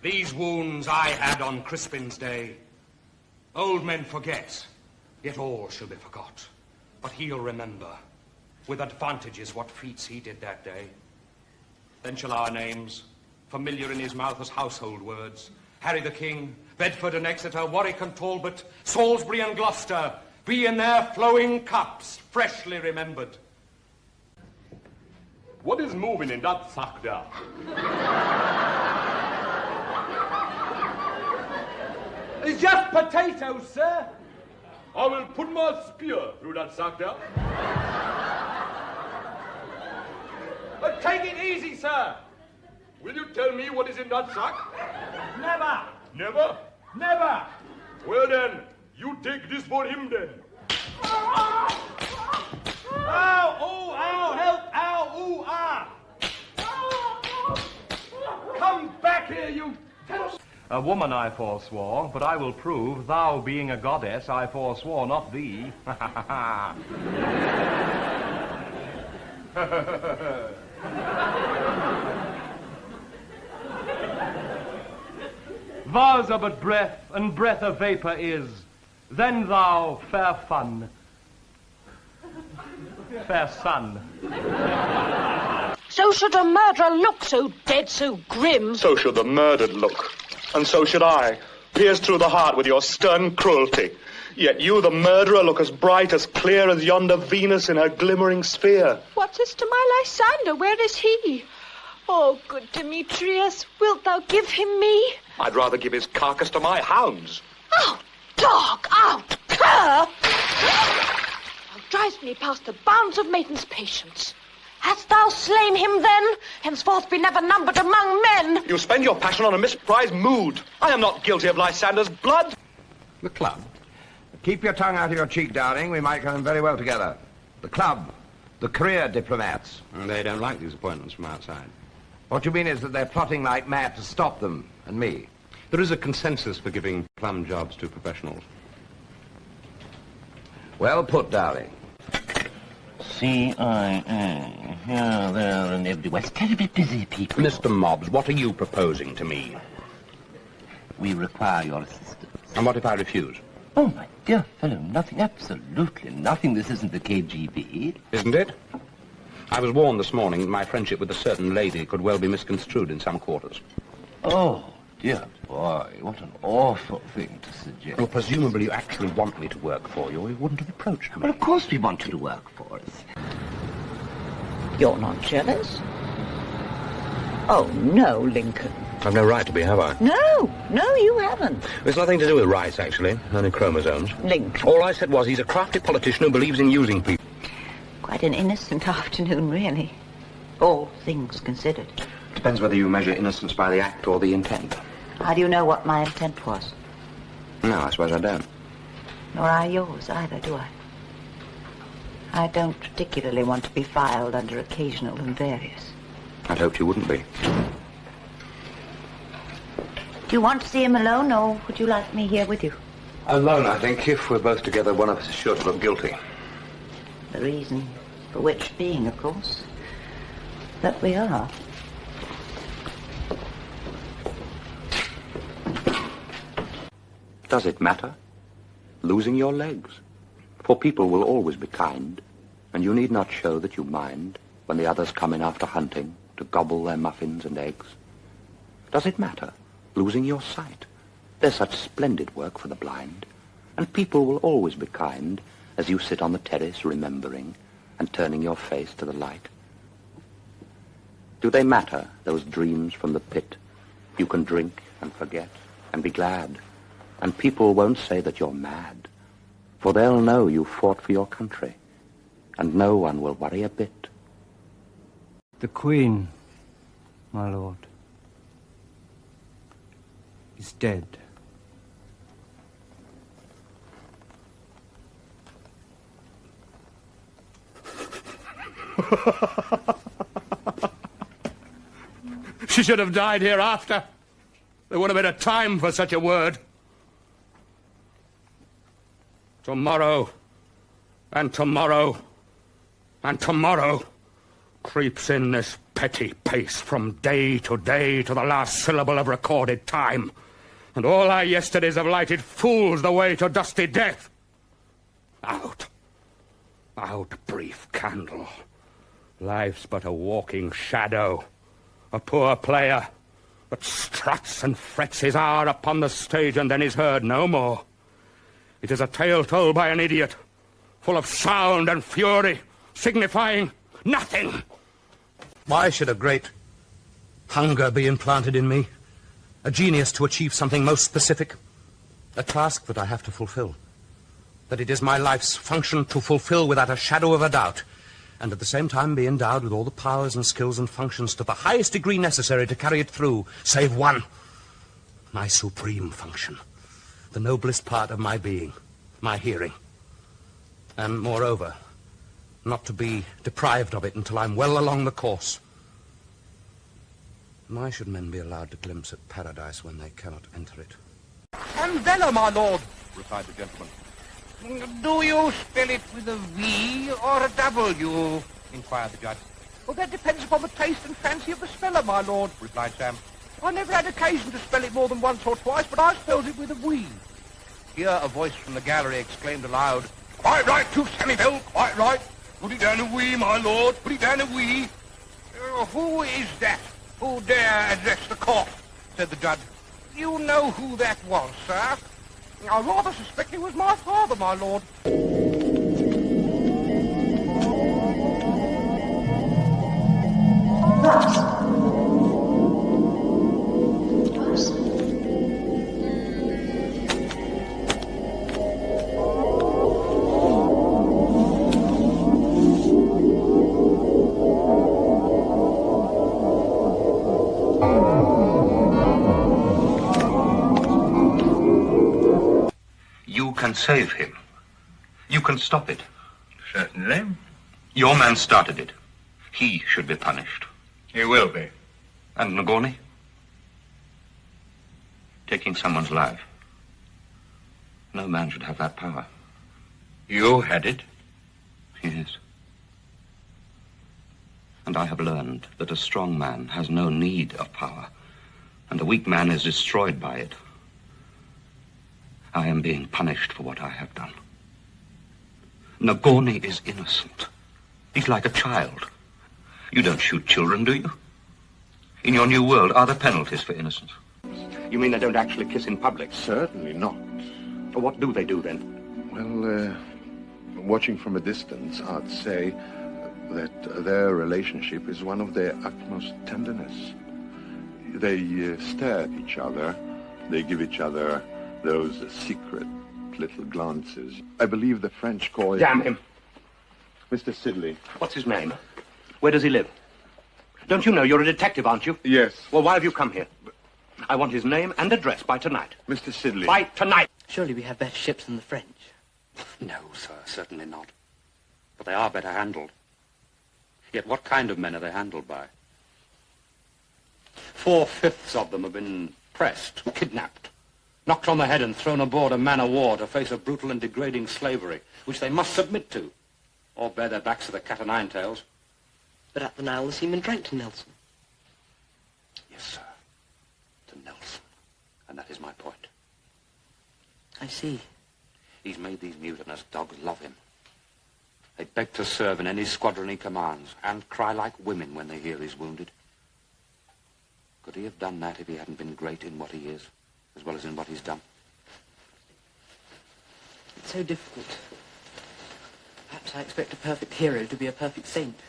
These wounds I had on Crispin's day. Old men forget, yet all shall be forgot. But he'll remember, with advantages, what feats he did that day. Then shall our names, familiar in his mouth as household words, Harry the King, Bedford and Exeter, Warwick and Talbot, Salisbury and Gloucester, be in their flowing cups freshly remembered. What is moving in that sack there? It's just potatoes, sir. I will put my spear through that sack there. But take it easy, sir. Will you tell me what is in that sack? Never. Never? Never. Well then, you take this for him then. Ow, oh, ow, help, ow, ooh, ah. Come back here, you... A woman I forswore, but I will prove, thou being a goddess, I forswore not thee. Vows are but breath, and breath a vapour is. Then thou, fair fun, fair son. So should a murderer look, so dead, so grim. So should the murdered look, and so should I, pierced through the heart with your stern cruelty. Yet you, the murderer, look as bright, as clear as yonder Venus in her glimmering sphere. What is to my Lysander? Where is he? Oh, good Demetrius, wilt thou give him me? I'd rather give his carcass to my hounds. Out, dog, out, cur! Thou drives me past the bounds of maiden's patience. Hast thou slain him then? Henceforth be never numbered among men. You spend your passion on a misprized mood. I am not guilty of Lysander's blood. The club. Keep your tongue out of your cheek, darling. We might get on very well together. The club. The career diplomats. They don't like these appointments from outside. What you mean is that they're plotting like mad to stop them and me. There is a consensus for giving plum jobs to professionals. Well put, darling. CIA, here, there, and everywhere. It's terribly busy, people. Mr. Mobbs, what are you proposing to me? We require your assistance. And what if I refuse? Oh, my dear fellow, nothing, absolutely nothing. This isn't the KGB. Isn't it? I was warned this morning that my friendship with a certain lady could well be misconstrued in some quarters. Oh, dear boy, what an awful thing to suggest. Well, presumably you actually want me to work for you, or you wouldn't have approached me. Well, of course we want you to work for us. You're not jealous? Oh, no, Lincoln. I've no right to be, have I? No, you haven't. It's nothing to do with rights, actually, only chromosomes. Lincoln. All I said was he's a crafty politician who believes in using people. Quite an innocent afternoon, really. All things considered. Depends whether you measure innocence by the act or the intent. How do you know what my intent was? No, I suppose I don't. Nor I yours either, do I? I don't particularly want to be filed under occasional and various. I'd hoped you wouldn't be. Do you want to see him alone, or would you like me here with you? Alone, I think. If we're both together, one of us is sure to look guilty. The reason for which being, of course, that we are. Does it matter? Losing your legs? For people will always be kind, and you need not show that you mind when the others come in after hunting to gobble their muffins and eggs. Does it matter? Losing your sight? There's such splendid work for the blind, and people will always be kind as you sit on the terrace remembering and turning your face to the light. Do they matter, those dreams from the pit? You can drink and forget and be glad, and people won't say that you're mad, for they'll know you fought for your country, and no one will worry a bit. The Queen, my lord, is dead. She should have died hereafter. There wouldn't have been a time for such a word. Tomorrow, and tomorrow, and tomorrow creeps in this petty pace from day to day to the last syllable of recorded time. And all our yesterdays have lighted fools the way to dusty death. Out. Out, brief candle. Life's but a walking shadow. A poor player that struts and frets his hour upon the stage and then is heard no more. It is a tale told by an idiot, full of sound and fury, signifying nothing. Why should a great hunger be implanted in me? A genius to achieve something most specific? A task that I have to fulfill. That it is my life's function to fulfill without a shadow of a doubt, and at the same time be endowed with all the powers and skills and functions to the highest degree necessary to carry it through, save one. My supreme function. The noblest part of my being. My hearing. And moreover, not to be deprived of it until I'm well along the course. Why should men be allowed to glimpse at paradise when they cannot enter it? And Vella, my lord, replied the gentleman. do you spell it with a V or a W? Inquired the judge. Well, that depends upon the taste and fancy of the speller, my lord, replied Sam. I never had occasion to spell it more than once or twice, but I spelled it with a V. Here a voice from the gallery exclaimed aloud, Quite right, too, Sammy Bell, quite right. Put it down a wee, my lord, put it down a wee. Who is that who dare address the court? Said the judge. You know who that was, sir? I rather suspect it was my father, my lord. You can save him. You can stop it. Certainly. Your man started it. He should be punished. He will be. And Nagorny? Taking someone's life. No man should have that power. You had it? Yes. And I have learned that a strong man has no need of power, and a weak man is destroyed by it. I am being punished for what I have done. Nagorny is innocent. He's like a child. You don't shoot children, do you? In your new world, are there penalties for innocence? You mean they don't actually kiss in public? Certainly not. What do they do, then? Well, watching from a distance, I'd say that their relationship is one of their utmost tenderness. They stare at each other. They give each other those secret little glances. I believe the French call it... Damn him. Mr. Sidley. What's his name? Where does he live? Don't you know you're a detective, aren't you? Yes. Well, why have you come here? I want his name and address by tonight. Mr. Sidley. By tonight. Surely we have better ships than the French. No, sir, certainly not. But they are better handled. Yet what kind of men are they handled by? 4/5 of them have been pressed, kidnapped, knocked on the head and thrown aboard a man-of-war to face a brutal and degrading slavery, which they must submit to, or bear their backs to the cat o' nine tails. But at the Nile, the seamen drank to Nelson. Yes, sir, to Nelson. And that is my point. I see. He's made these mutinous dogs love him. They beg to serve in any squadron he commands, and cry like women when they hear he's wounded. Could he have done that if he hadn't been great in what he is, as well as in what he's done? It's so difficult. Perhaps I expect a perfect hero to be a perfect saint.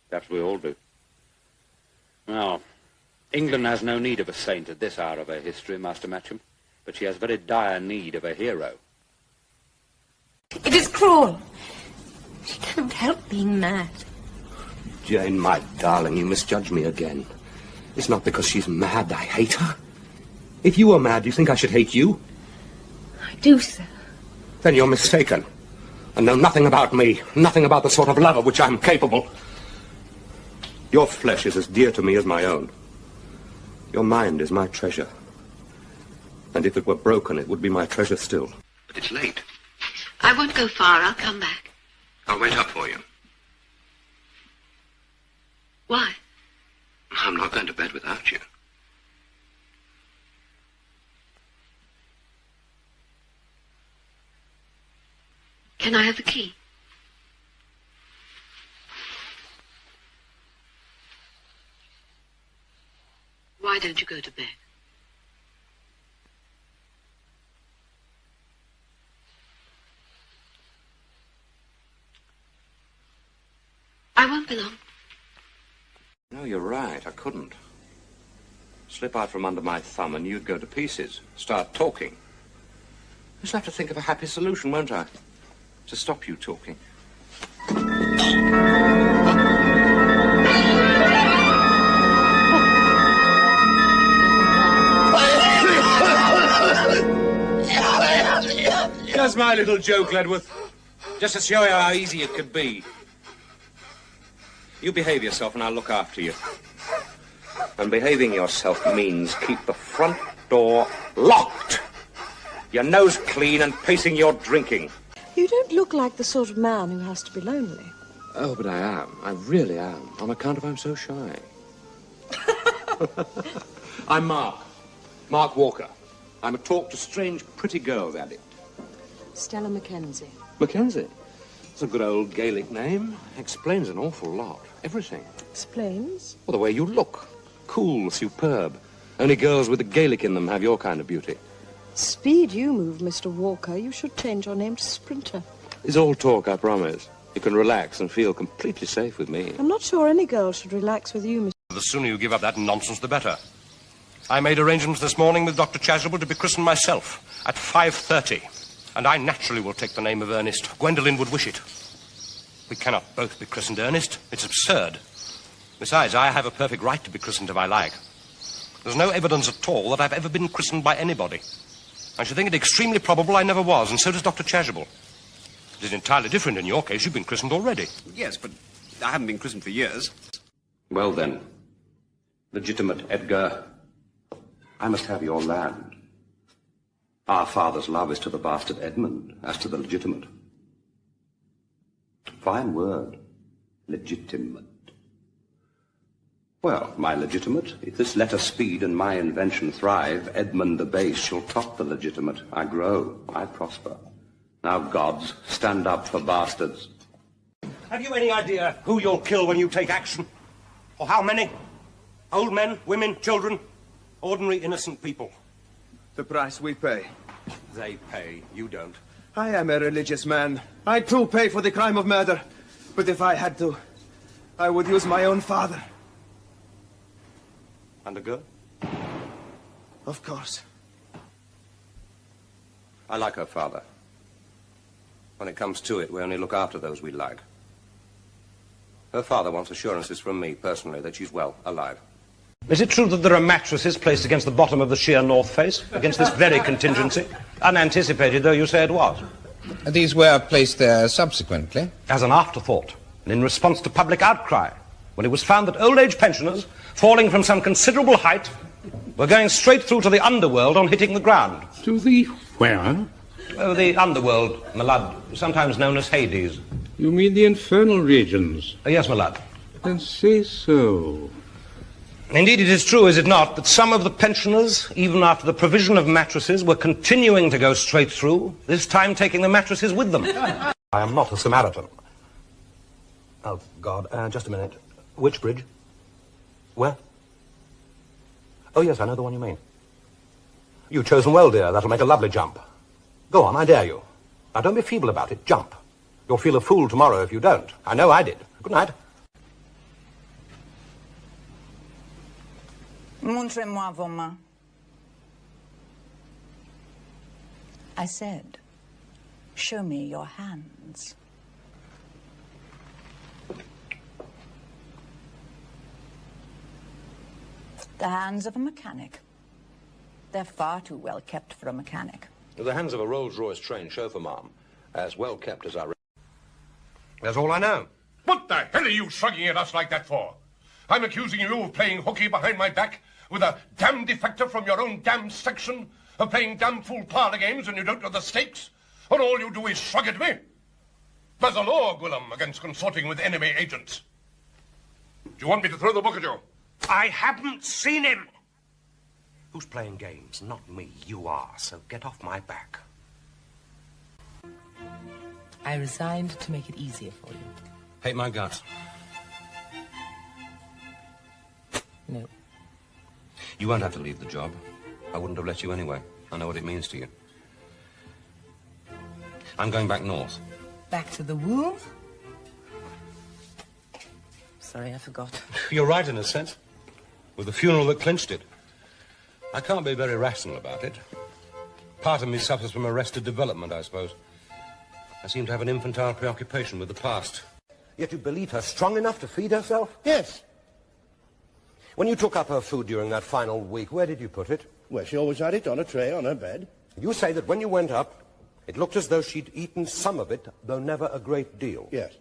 Perhaps we all do. Now, England has no need of a saint at this hour of her history, Master Matcham, but she has very dire need of a hero. It is cruel. She cannot help being mad. Jane, my darling, you misjudge me again. It's not because she's mad I hate her. If you were mad, do you think I should hate you? I do, sir. Then you're mistaken, and know nothing about me, nothing about the sort of love of which I'm capable. Your flesh is as dear to me as my own. Your mind is my treasure. And if it were broken, it would be my treasure still. But it's late. I won't go far. I'll come back. I'll wait up for you. Why? I'm not going to bed without you. Can I have the key? Why don't you go to bed? I won't be long. No, you're right. I couldn't. Slip out from under my thumb and you'd go to pieces. Start talking. I shall have to think of a happy solution, won't I? To stop you talking. Just my little joke, Ledworth. Just to show you how easy it could be. You behave yourself and I'll look after you. And behaving yourself means keep the front door locked. Your nose clean and pacing your drinking. You don't look like the sort of man who has to be lonely. Oh, but I am. I really am. On account of I'm so shy. I'm Mark. Mark Walker. I'm a talk to strange pretty girls addict. Stella Mackenzie. Mackenzie? It's a good old Gaelic name. Explains an awful lot. Everything. Explains? Well, the way you look. Cool, superb. Only girls with the Gaelic in them have your kind of beauty. Speed you move, Mr. Walker. You should change your name to Sprinter. It's all talk, I promise. You can relax and feel completely safe with me. I'm not sure any girl should relax with you, Mr. The sooner you give up that nonsense, the better. I made arrangements this morning with Dr. Chasuble to be christened myself at 5:30. And I naturally will take the name of Ernest. Gwendolen would wish it. We cannot both be christened Ernest. It's absurd. Besides, I have a perfect right to be christened if I like. There's no evidence at all that I've ever been christened by anybody. I should think it extremely probable I never was, and so does Dr. Chasuble. It is entirely different in your case. You've been christened already. Yes, but I haven't been christened for years. Well then, legitimate Edgar, I must have your land. Our father's love is to the bastard Edmund, as to the legitimate. Fine word, legitimate. Well, my legitimate, if this letter speed and my invention thrive, Edmund the base shall top the legitimate. I grow, I prosper. Now, gods, stand up for bastards. Have you any idea who you'll kill when you take action? Or how many? Old men, women, children, ordinary innocent people. The price we pay. They pay, you don't. I am a religious man. I too pay for the crime of murder. But if I had to, I would use my own father. And a girl? Of course. I like her father. When it comes to it, we only look after those we like. Her father wants assurances from me, personally, that she's well, alive. Is it true that there are mattresses placed against the bottom of the sheer north face, against this very contingency? Unanticipated, though you say it was. These were placed there subsequently? As an afterthought, and in response to public outcry, when it was found that old-age pensioners, falling from some considerable height, were going straight through to the underworld on hitting the ground. To the where? Oh, the underworld, my lad, sometimes known as Hades. You mean the infernal regions? Yes, my lad. Then say so. Indeed, it is true, is it not, that some of the pensioners, even after the provision of mattresses, were continuing to go straight through, this time taking the mattresses with them. I am not a Samaritan. Oh, God, just a minute. Which bridge? Where? Oh, yes, I know the one you mean. You've chosen well, dear. That'll make a lovely jump. Go on, I dare you. Now, don't be feeble about it. Jump. You'll feel a fool tomorrow if you don't. I know I did. Good night. Montrez-moi vos mains. I said, show me your hands. The hands of a mechanic. They're far too well kept for a mechanic. The hands of a Rolls-Royce trained chauffeur, ma'am. As well kept as our... That's all I know. What the hell are you shrugging at us like that for? I'm accusing you of playing hooky behind my back with a damn defector from your own damn section, of playing damn fool parlour games and you don't know the stakes, and all you do is shrug at me. There's a law, Gwillem, against consorting with enemy agents. Do you want me to throw the book at you? I haven't seen him. Who's playing games? Not me. You are, so get off my back. I resigned to make it easier for you. Hate my guts. No. You won't have to leave the job. I wouldn't have let you anyway. I know what it means to you. I'm going back north. Back to the womb? Sorry, I forgot. You're right in a sense. With the funeral that clinched it. I can't be very rational about it. Part of me suffers from arrested development, I suppose. I seem to have an infantile preoccupation with the past. Yet you believe her strong enough to feed herself? Yes. When you took up her food during that final week, where did you put it? Well, she always had it on a tray on her bed. You say that when you went up, it looked as though she'd eaten some of it, though never a great deal. Yes.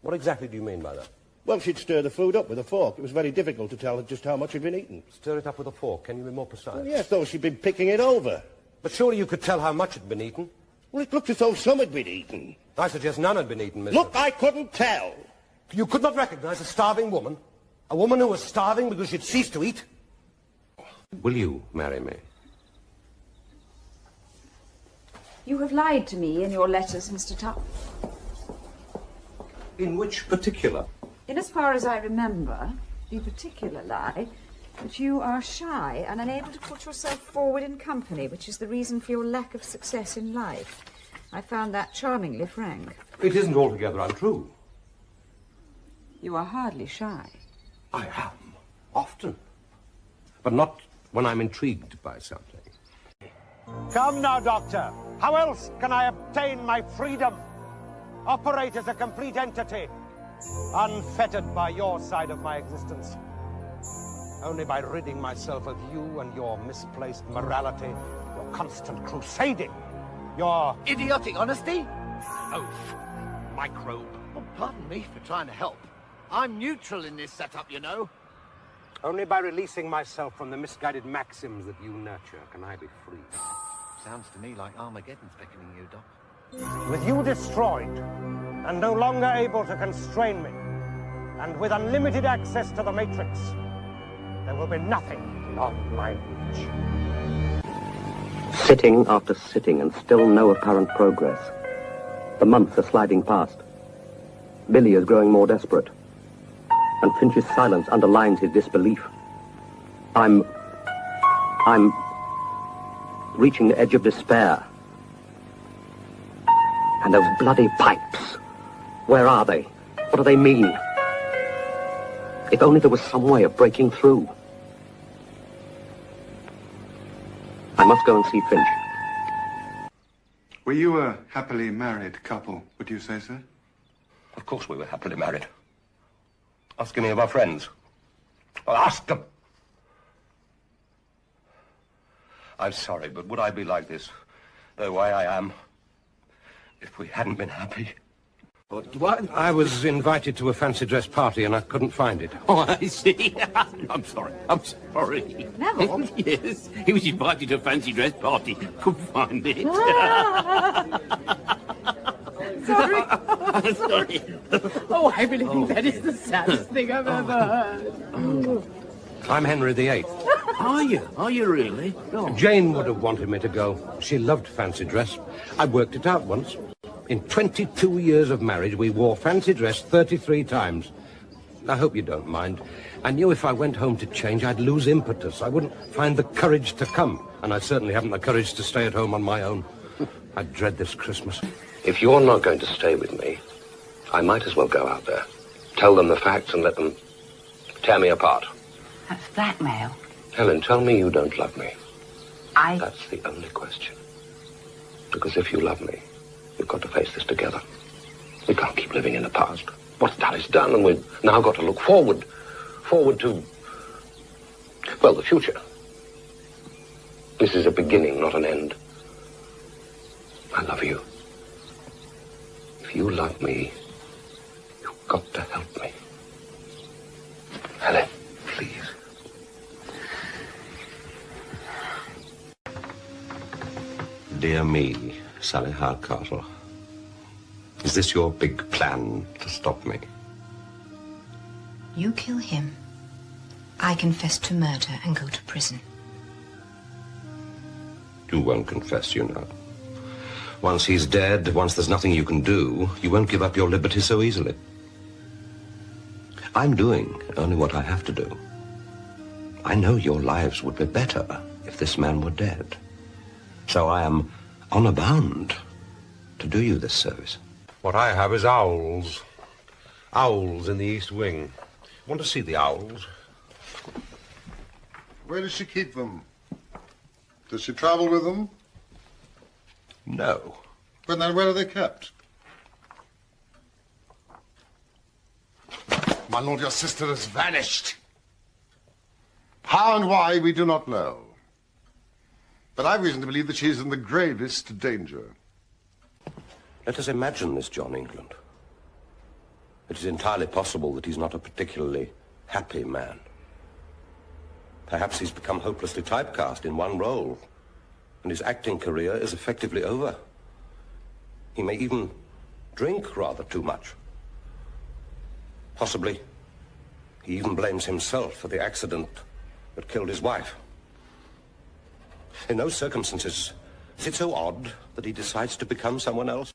What exactly do you mean by that? Well, she'd stir the food up with a fork. It was very difficult to tell just how much had been eaten. Stir it up with a fork. Can you be more precise? Well, yes, though she'd been picking it over. But surely you could tell how much had been eaten? Well, it looked as though some had been eaten. I suggest none had been eaten, Mr. Look, I couldn't tell. You could not recognize a starving woman? A woman who was starving because she'd ceased to eat? Will you marry me? You have lied to me in your letters, Mr. Tuck. In which particular? In as far as I remember, the particular lie that you are shy and unable to put yourself forward in company, which is the reason for your lack of success in life. I found that charmingly frank. It isn't altogether untrue. You are hardly shy. I am, often. But not when I'm intrigued by something. Come now, Doctor. How else can I obtain my freedom? Operate as a complete entity, unfettered by your side of my existence. Only by ridding myself of you and your misplaced morality, your constant crusading, your idiotic honesty? Oath. Microbe. Oh, pardon me for trying to help. I'm neutral in this setup, you know. Only by releasing myself from the misguided maxims that you nurture can I be free. Sounds to me like Armageddon's beckoning you, Doc. With you destroyed, and no longer able to constrain me, and with unlimited access to the Matrix, there will be nothing beyond my reach. Sitting after sitting, and still no apparent progress. The months are sliding past. Billy is growing more desperate, and Finch's silence underlines his disbelief. I'm reaching the edge of despair. And those bloody pipes, where are they? What do they mean? If only there was some way of breaking through. I must go and see Finch. Were you a happily married couple, would you say so? Of course we were happily married. Ask any of our friends. Well, ask them. I'm sorry, but would I be like this, the way I am, if we hadn't been happy? What? I was invited to a fancy dress party and I couldn't find it. Oh, I see. I'm sorry. Neville? Yes, he was invited to a fancy dress party. Couldn't find it. Sorry. Sorry. Oh, I believe that is the saddest thing I've ever heard. I'm Henry VIII. Are you? Are you really? Oh. Jane would have wanted me to go. She loved fancy dress. I worked it out once. In 22 years of marriage, we wore fancy dress 33 times. I hope you don't mind. I knew if I went home to change, I'd lose impetus. I wouldn't find the courage to come. And I certainly haven't the courage to stay at home on my own. I dread this Christmas. If you're not going to stay with me, I might as well go out there. Tell them the facts and let them tear me apart. That's blackmail. Helen, tell me you don't love me. I... That's the only question. Because if you love me, we've got to face this together. We can't keep living in the past. What's done is done, and we've now got to look forward. Forward to, well, the future. This is a beginning, not an end. I love you. If you love me, you've got to help me. Helen, please. Dear me, Sally Hardcastle. Is this your big plan to stop me? You kill him. I confess to murder and go to prison. You won't confess, you know. Once he's dead, once there's nothing you can do, you won't give up your liberty so easily. I'm doing only what I have to do. I know your lives would be better if this man were dead. So I am honor bound to do you this service. What I have is owls. Owls in the East Wing. Want to see the owls? Where does she keep them? Does she travel with them? No. But then where are they kept? My lord, your sister has vanished. How and why, we do not know. But I've reason to believe that she is in the gravest danger. Let us imagine this John England. It is entirely possible that he's not a particularly happy man. Perhaps he's become hopelessly typecast in one role, and his acting career is effectively over. He may even drink rather too much. Possibly, he even blames himself for the accident that killed his wife. In those circumstances, is it so odd that he decides to become someone else?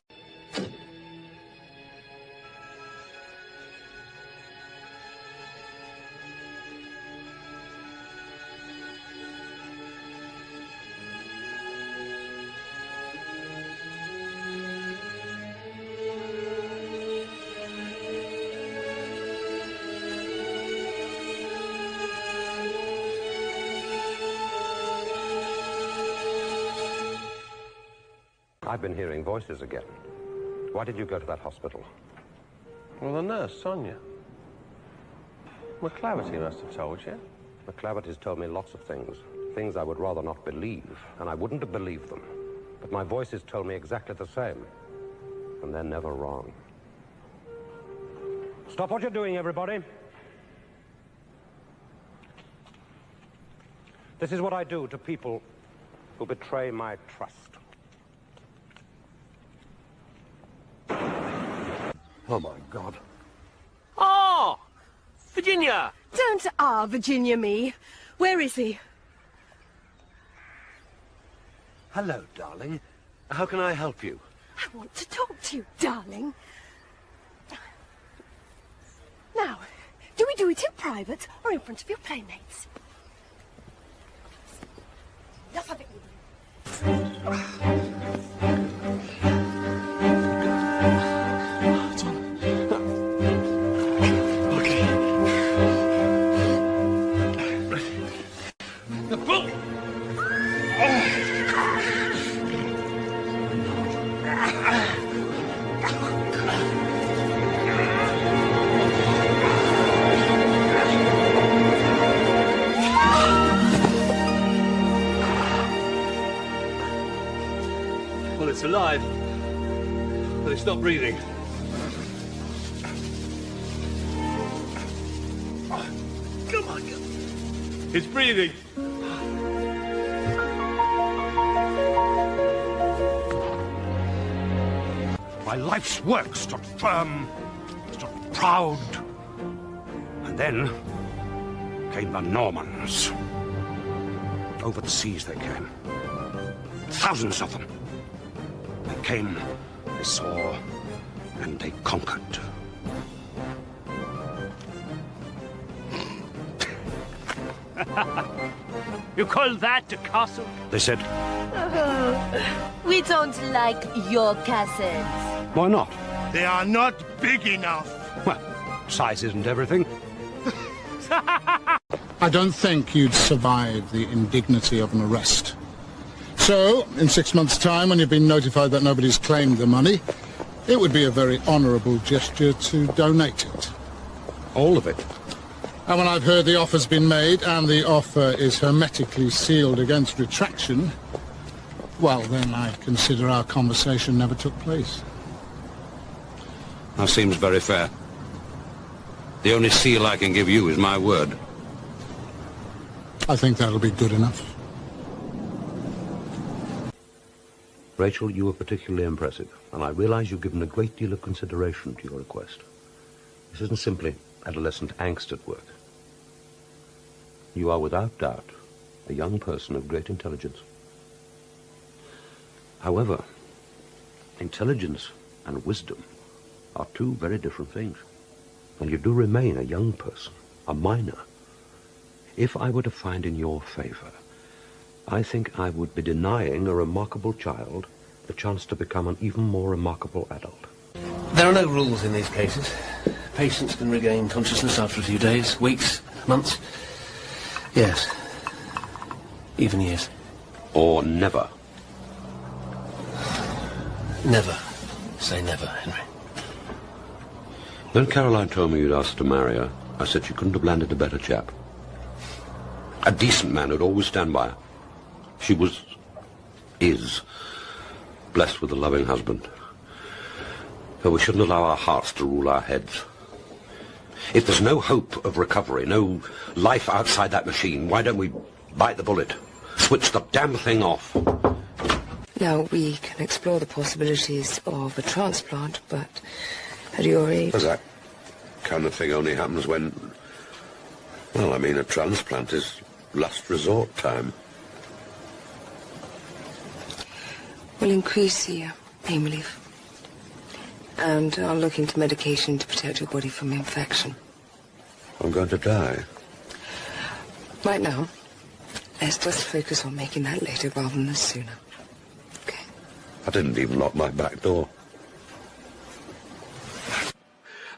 I've been hearing voices again. Why did you go to that hospital? Well, the nurse, Sonia. McClaverty must have told you. McClaverty's told me lots of things. Things I would rather not believe, and I wouldn't have believed them. But my voices told me exactly the same. And they're never wrong. Stop what you're doing, everybody. This is what I do to people who betray my trust. Oh, my God. Oh! Virginia! Don't Virginia me. Where is he? Hello, darling. How can I help you? I want to talk to you, darling. Now, do we do it in private or in front of your playmates? Enough of it, Well, it's alive, but it's not breathing. Come on, it's breathing. My life's work stood firm, stood proud. And then came the Normans. Over the seas they came. Thousands of them. They came, they saw, and they conquered. You call that a castle? They said, We don't like your castles. why not? They are not big enough. Well, size isn't everything. I don't think you'd survive the indignity of an arrest. So, in 6 months' time, when you've been notified that nobody's claimed the money, it would be a very honourable gesture to donate it. All of it? And when I've heard the offer's been made, and the offer is hermetically sealed against retraction, well, then I consider our conversation never took place. That seems very fair. The only seal I can give you is my word. I think that'll be good enough. Rachel, you were particularly impressive, and I realize you've given a great deal of consideration to your request. This isn't simply adolescent angst at work. You are without doubt a young person of great intelligence. However, intelligence and wisdom are two very different things. And you do remain a young person, a minor. If I were to find in your favor, I think I would be denying a remarkable child the chance to become an even more remarkable adult. There are no rules in these cases. Patients can regain consciousness after a few days, weeks, months. Yes. Even years. Or never. Never. Say never, Henry. When Caroline told me you'd asked to marry her, I said she couldn't have landed a better chap. A decent man who'd always stand by her. She is, blessed with a loving husband. But we shouldn't allow our hearts to rule our heads. If there's no hope of recovery, no life outside that machine, why don't we bite the bullet? Switch the damn thing off. Now, we can explore the possibilities of a transplant, but at your age... That kind of thing only happens when... Well, I mean, a transplant is last resort time. We'll increase the pain relief. And I'll look into medication to protect your body from infection. I'm going to die. Right now, let's just focus on making that later rather than sooner. I didn't even lock my back door.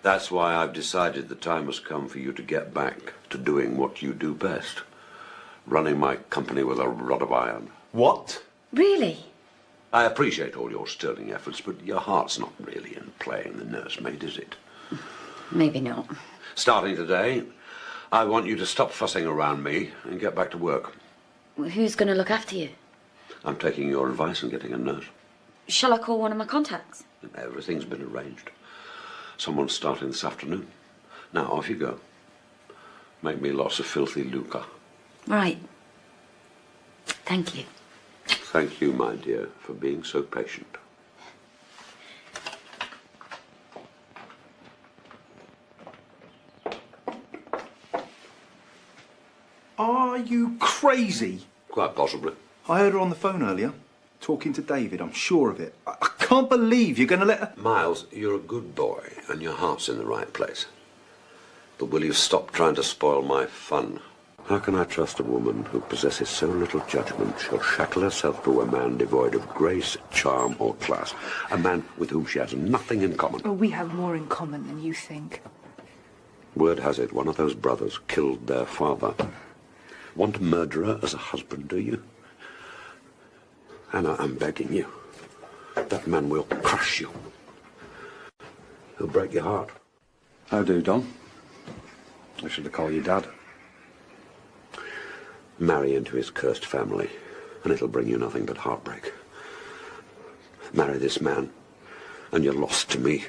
That's why I've decided the time has come for you to get back to doing what you do best. Running my company with a rod of iron. What? Really? I appreciate all your sterling efforts, but your heart's not really in playing the nursemaid, is it? Maybe not. Starting today, I want you to stop fussing around me and get back to work. Well, who's going to look after you? I'm taking your advice and getting a nurse. Shall I call one of my contacts? Everything's been arranged. Someone's starting this afternoon. Now, off you go. Make me lots of filthy lucre. Right. Thank you. Thank you, my dear, for being so patient. Are you crazy? Quite possibly. I heard her on the phone earlier, talking to David, I'm sure of it. I can't believe you're going to let her... Miles, you're a good boy, and your heart's in the right place. But will you stop trying to spoil my fun? How can I trust a woman who possesses so little judgment she'll shackle herself to a man devoid of grace, charm, or class? A man with whom she has nothing in common. Oh, we have more in common than you think. Word has it, one of those brothers killed their father. Want a murderer as a husband, do you? Anna, I'm begging you. That man will crush you. He'll break your heart. How do, Don? I should have called you Dad. Marry into his cursed family, and it'll bring you nothing but heartbreak. Marry this man, and you're lost to me.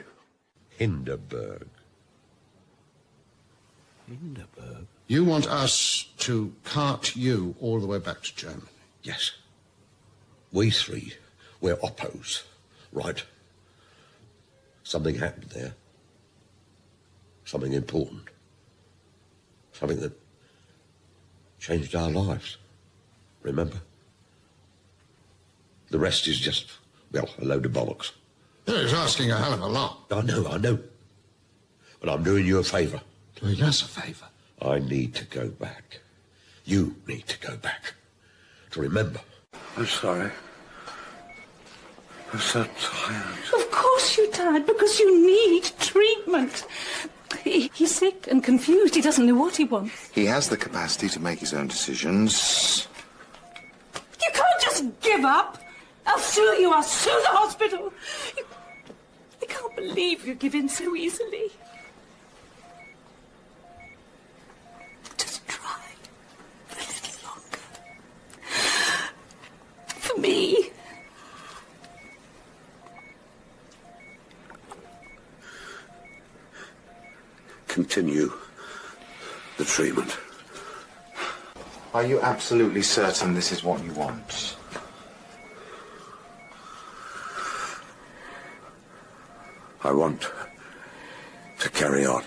Hindenburg. Hindenburg? You want us to cart you all the way back to Germany? Yes. We three, we're oppos, right? Something happened there. Something important. Something that changed our lives. Remember? The rest is just, well, a load of bollocks. Yeah, he's asking a hell of a lot. I know. But I'm doing you a favour. Doing us a favour? I need to go back. You need to go back. To remember. I'm sorry. I'm so tired. Of course you're tired, because you need treatment. He's sick and confused. He doesn't know what he wants. He has the capacity to make his own decisions. You can't just give up. I'll sue you. I'll sue the hospital. I can't believe you give in so easily. Just try a little longer. For me. Continue the treatment. Are you absolutely certain this is what you want? I want to carry on.